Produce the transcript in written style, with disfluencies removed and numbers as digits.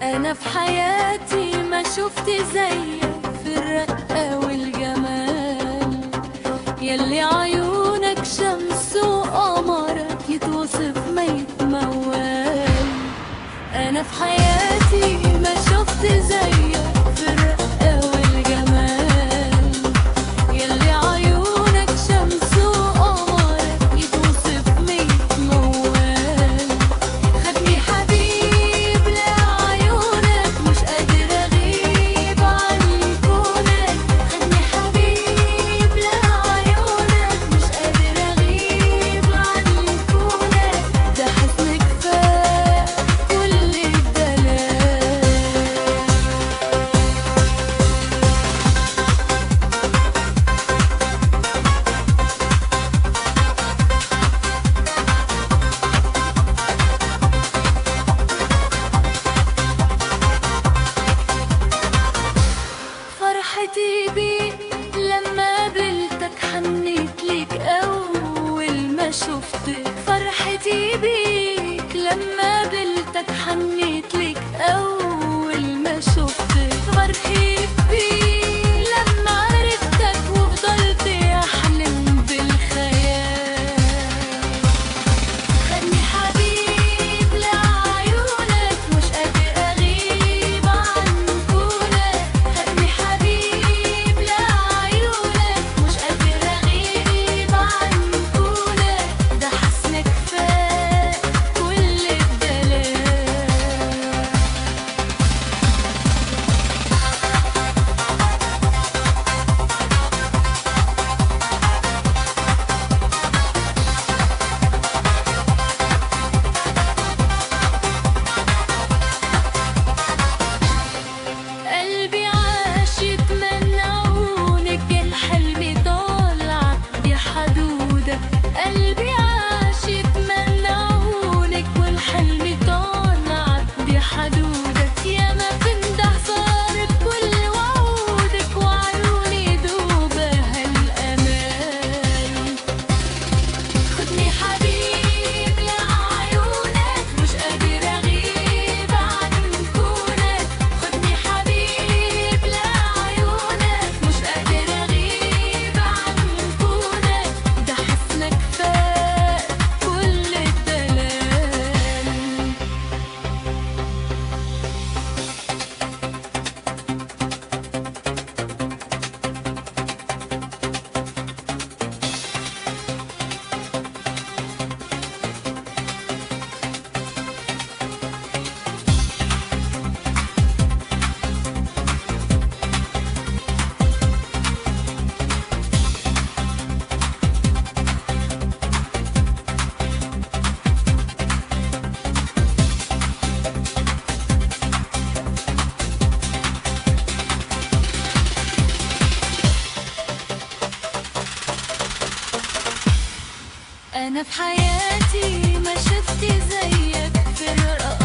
أنا في حياتي ما شفت زيك في الرقة والجمال، يلي عيونك شمس وقمرك يتوصف ما يتموال. أنا في حياتي ما شفت زيك في الرقة والجمال، يلي عيونك شمس وقمرك يتوصف ما يتموال. خدني حبيب لعيونك مش قادرة أغيب عن كونك، خدني حبيب لعيونك مش قادرة أغيب عن كونك، ده حسن كفاية كل الدلال. فرحتي بيك لما قابلتك حنيت ليك أول ما شفتك، فرحتي بيك لما قابلتك حنيت ليك أول ما شفتك، فرحي بيك لما عرفتك وفضلت أحلم بالخيال. خدني حبيب لعيونك مش قادر أغيب عن كونك، خدني حبيب لعيونك مش قادر أغيب عن كونك، ده حسن كفاية كل الدلال. قلبي عاش يتمنى عونك، الحلم طالع بحدودك، قلبي عاش يتمنى عونك والحلم طالع بحدودك، ياما بتمدح صار بكل وعودك وعيوني دوبها الأمان. خدني حبيب لعيونك مش قادر أغيب عن كونك، خدني حبيب لعيونك مش قادر أغيب عن كونك، ده حسن كفاية كل الدلال. أنا في حياتي ما شفت زيك في الرقة